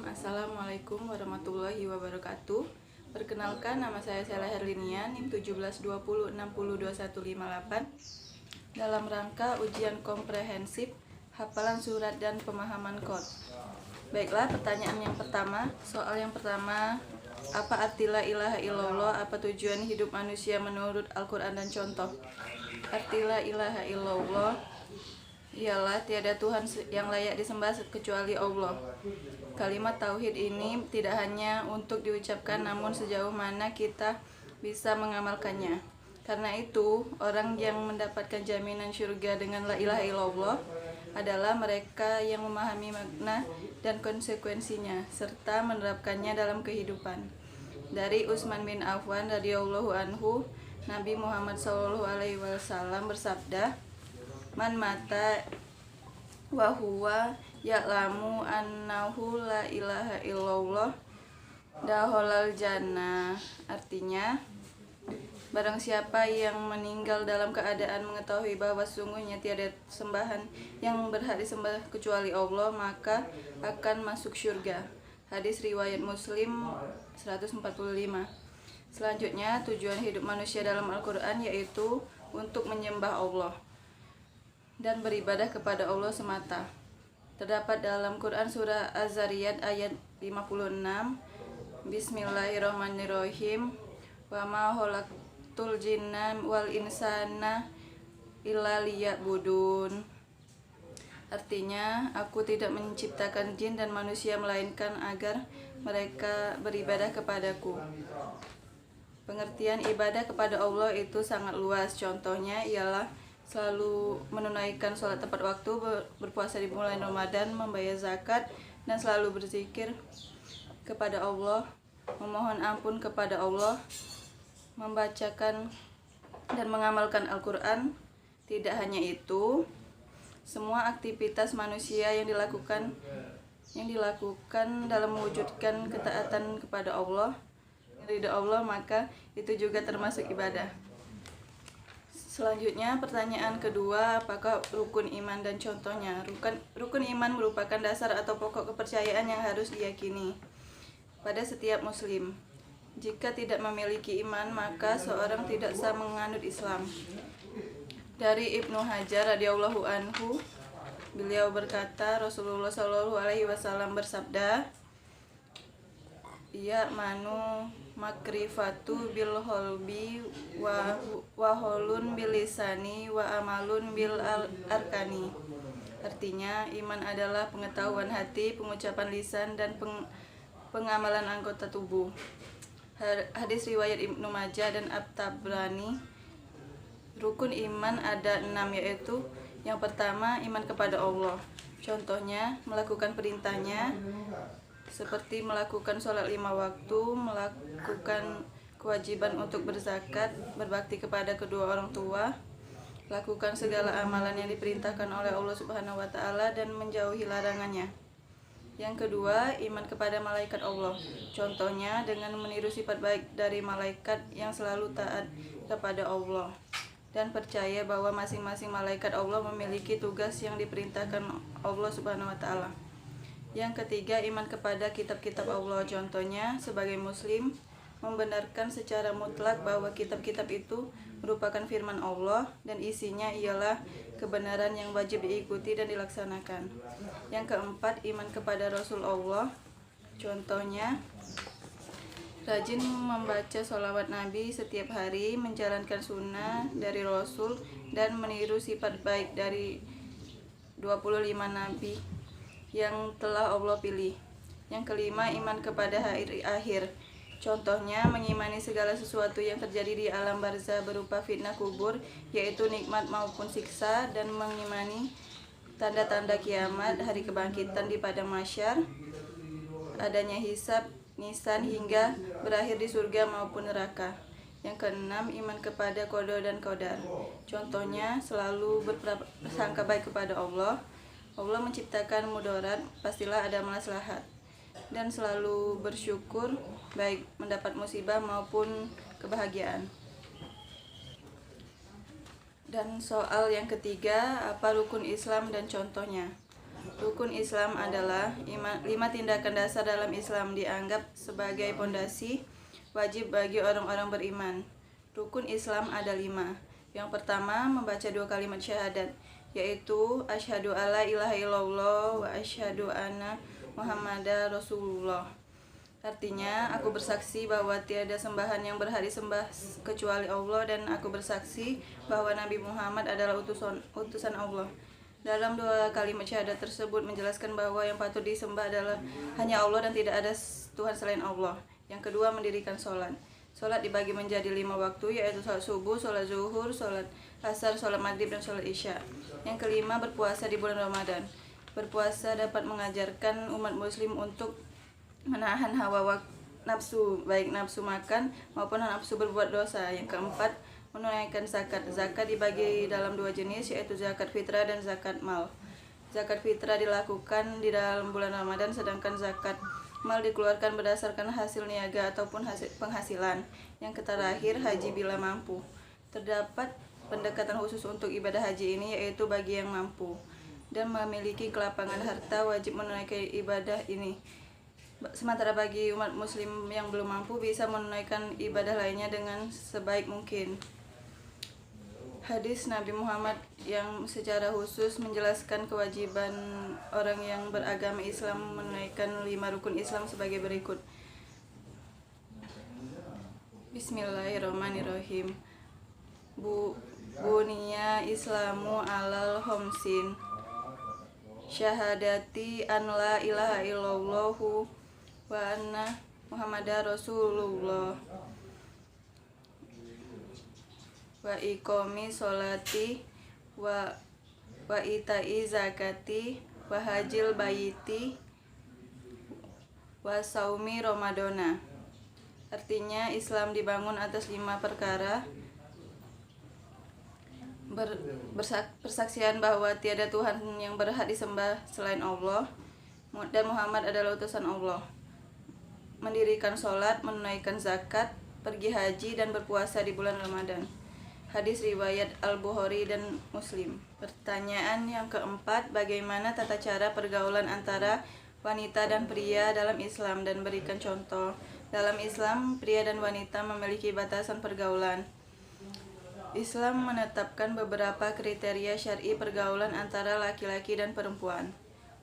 Assalamualaikum warahmatullahi wabarakatuh. Perkenalkan, nama saya Sela Herlinia, NIM 1720602158. Dalam rangka ujian komprehensif, hafalan surat dan pemahaman kod. Baiklah, pertanyaan yang pertama. Soal yang pertama, apa arti la ilaha illallah? Apa tujuan hidup manusia menurut Al-Quran dan contoh? Arti la ilaha illallah ialah tiada Tuhan yang layak disembah kecuali Allah. Kalimat tauhid ini tidak hanya untuk diucapkan, namun sejauh mana kita bisa mengamalkannya. Karena itu, orang yang mendapatkan jaminan syurga dengan la ilaha illallah adalah mereka yang memahami makna dan konsekuensinya serta menerapkannya dalam kehidupan. Dari Utsman bin Affan radhiyallahu anhu, Nabi Muhammad SAW bersabda, "Man mata wa huwa ya'lamu annahu la ilaha illallah dakhalal jannah." Artinya, barang siapa yang meninggal dalam keadaan mengetahui bahwa sungguhnya tiada sembahan yang berhak disembah kecuali Allah, maka akan masuk syurga. Hadis riwayat Muslim 145. Selanjutnya, tujuan hidup manusia dalam Al-Quran yaitu untuk menyembah Allah dan beribadah kepada Allah semata. Terdapat dalam Quran surah Az-Zariyat ayat 56, Bismillahirrahmanirrahim, wa ma khalaqtul jinna wal insana illa liya'budun. Artinya, aku tidak menciptakan jin dan manusia melainkan agar mereka beribadah kepadaku. Pengertian ibadah kepada Allah itu sangat luas. Contohnya ialah selalu menunaikan sholat tepat waktu, berpuasa di bulan Ramadan, membayar zakat, dan selalu berzikir kepada Allah, memohon ampun kepada Allah, membacakan dan mengamalkan Al-Quran. Tidak hanya itu, semua aktivitas manusia yang dilakukan dalam mewujudkan ketaatan kepada Allah, ridha Allah, maka itu juga termasuk ibadah. Selanjutnya, pertanyaan kedua, apakah rukun iman dan contohnya? Rukun iman merupakan dasar atau pokok kepercayaan yang harus diyakini pada setiap muslim. Jika tidak memiliki iman, maka seorang tidak sah menganut Islam. Dari Ibnu Hajar radhiyallahu anhu, beliau berkata, Rasulullah SAW bersabda, "Ya manu makrifatu bil holbi wa holun bil lisani wa amalun bil arkani." Artinya, iman adalah pengetahuan hati, pengucapan lisan, dan pengamalan anggota tubuh. Hadis riwayat Ibnu Majah dan At-Tabrani. Rukun iman ada 6, yaitu yang pertama, iman kepada Allah. Contohnya, melakukan perintahnya seperti melakukan sholat 5 waktu, melakukan kewajiban untuk berzakat, berbakti kepada kedua orang tua, lakukan segala amalan yang diperintahkan oleh Allah Subhanahu wa Ta'ala, dan menjauhi larangannya. Yang kedua, iman kepada malaikat Allah. Contohnya dengan meniru sifat baik dari malaikat yang selalu taat kepada Allah dan percaya bahwa masing-masing malaikat Allah memiliki tugas yang diperintahkan Allah Subhanahu wa Ta'ala. Yang ketiga, iman kepada kitab-kitab Allah. Contohnya, sebagai muslim, membenarkan secara mutlak bahwa kitab-kitab itu merupakan firman Allah dan isinya ialah kebenaran yang wajib diikuti dan dilaksanakan. Yang keempat, iman kepada Rasul Allah. Contohnya, rajin membaca sholawat Nabi setiap hari, menjalankan sunnah dari Rasul, dan meniru sifat baik dari 25 Nabi yang telah Allah pilih. Yang kelima, iman kepada hari akhir. Contohnya, mengimani segala sesuatu yang terjadi di alam barzah berupa fitnah kubur, yaitu nikmat maupun siksa, dan mengimani tanda-tanda kiamat, hari kebangkitan di padang mahsyar, adanya hisab, nisan, hingga berakhir di surga maupun neraka. Yang keenam, iman kepada qada dan qadar. Contohnya, selalu berprasangka baik kepada Allah. Allah menciptakan mudarat, pastilah ada maslahat, dan selalu bersyukur baik mendapat musibah maupun kebahagiaan. Dan soal yang ketiga, apa rukun Islam dan contohnya? Rukun Islam adalah 5 tindakan dasar dalam Islam dianggap sebagai pondasi wajib bagi orang-orang beriman. Rukun Islam ada 5. Yang pertama, membaca 2 kalimat syahadat, yaitu asyhadu alla ilaha illallah wa asyhadu anna muhammadar rasulullah. Artinya, aku bersaksi bahwa tiada sembahan yang berhak disembah kecuali Allah, dan aku bersaksi bahwa Nabi Muhammad adalah utusan Allah. Dalam 2 kalimat syahadat tersebut menjelaskan bahwa yang patut disembah adalah hanya Allah dan tidak ada Tuhan selain Allah. Yang kedua, mendirikan sholat. Sholat dibagi menjadi 5 waktu, yaitu sholat subuh, sholat zuhur, sholat asar, sholat maghrib, dan sholat isya. Yang kelima, berpuasa di bulan Ramadan. Berpuasa dapat mengajarkan umat muslim untuk menahan hawa nafsu, baik nafsu makan maupun nafsu berbuat dosa. Yang keempat, menunaikan zakat. Zakat dibagi dalam 2 jenis, yaitu zakat fitrah dan zakat mal. Zakat fitrah dilakukan di dalam bulan Ramadan, sedangkan zakat mal dikeluarkan berdasarkan hasil niaga ataupun hasil penghasilan. Yang terakhir, haji bila mampu. Terdapat pendekatan khusus untuk ibadah haji ini, yaitu bagi yang mampu dan memiliki kelapangan harta wajib menunaikan ibadah ini. Sementara bagi umat muslim yang belum mampu bisa menunaikan ibadah lainnya dengan sebaik mungkin. Hadis Nabi Muhammad yang secara khusus menjelaskan kewajiban orang yang beragama Islam menunaikan 5 rukun Islam sebagai berikut. Bismillahirrahmanirrahim. Buniya Islamu alal homsin. Syahadati an la ilaha illallahu wa anna Muhammadar Rasulullah wa iqomi sholati wa itai zakati wa hajil baiti wa saumi ramadona. Artinya, Islam dibangun atas 5 perkara: persaksian bahwa tiada Tuhan yang berhak disembah selain Allah dan Muhammad adalah utusan Allah, mendirikan sholat, menunaikan zakat, pergi haji, dan berpuasa di bulan Ramadan. Hadis riwayat Al-Bukhari dan Muslim. Pertanyaan yang keempat, bagaimana tata cara pergaulan antara wanita dan pria dalam Islam, dan berikan contoh. Dalam Islam, pria dan wanita memiliki batasan pergaulan. Islam menetapkan beberapa kriteria syar'i pergaulan antara laki-laki dan perempuan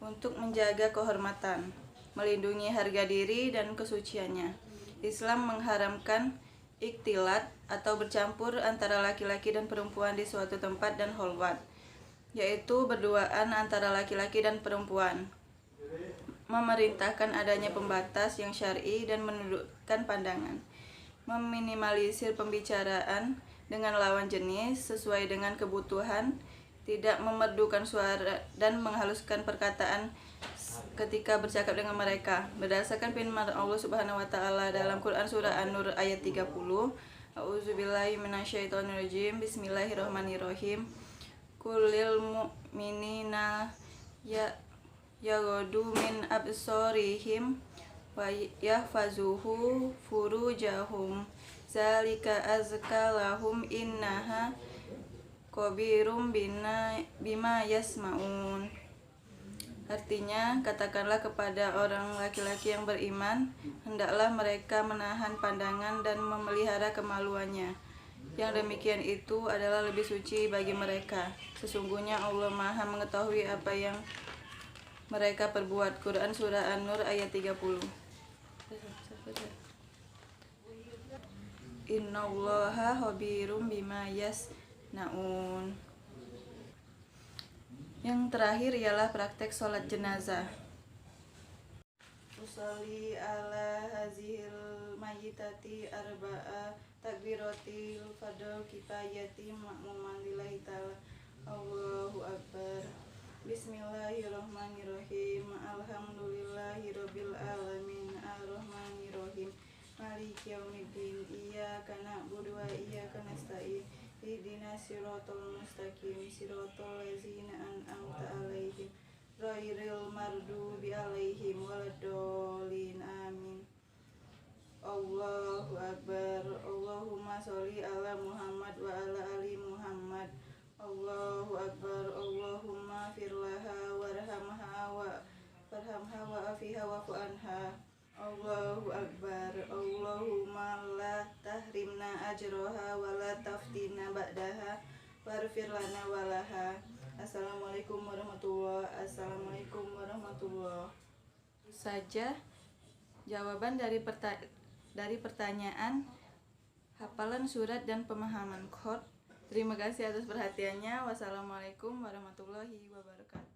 untuk menjaga kehormatan, melindungi harga diri dan kesuciannya. Islam mengharamkan ikhtilat atau bercampur antara laki-laki dan perempuan di suatu tempat dan kholwat, yaitu berduaan antara laki-laki dan perempuan. Memerintahkan adanya pembatas yang syar'i dan menundukkan pandangan. Meminimalisir pembicaraan dengan lawan jenis sesuai dengan kebutuhan, tidak memerdukan suara dan menghaluskan perkataan ketika bercakap dengan mereka. Berdasarkan firman Allah Subhanahu wa taala dalam Quran surah An-Nur ayat 30, A'udzubillahi minasyaitonirrajim. Bismillahirrahmanirrahim. Kulil mu'minina yaghuddu min absarihim wa yahfazuhu furujahum zalika azka lahum innaha qabirum bima yasmaun. Artinya, katakanlah kepada orang laki-laki yang beriman, hendaklah mereka menahan pandangan dan memelihara kemaluannya. Yang demikian itu adalah lebih suci bagi mereka. Sesungguhnya Allah Maha mengetahui apa yang mereka perbuat. Quran surah An-Nur ayat 30. Innallaha khabirum bima yasnaun. Yang terakhir ialah praktek sholat jenazah. Usolli ala hazihil mayyitati arba'a takbiratil fardhu kifayati ma'muman lillahi ta'ala. Allahu akbar. Bismillahirrahmanirrahim. Alhamdulillahi rabbil alamin. Ar-rahmanirrahim. Maliki yaumiddin. Iyyaka na'budu wa iyyaka nasta'in. Ihdinas siratal mustaqim, siratal ladzina an'amta 'alaihim ghairil maghdubi 'alaihim waladdallin. Amin. Allahu akbar. Allahumma sholli ala Muhammad wa ala ali Muhammad. Allahu akbar. Allahumma firlaha warhamha ujuraha. Allahu Akbar. Allahumma la tahrimna ajroha wa la taftina ba'daha warfir lana walaha. Assalamualaikum warahmatullahi. Assalamualaikum warahmatullahi. Saja jawaban dari pertanyaan, hafalan surat dan pemahaman qad. Terima kasih atas perhatiannya. Wassalamualaikum warahmatullahi wabarakatuh.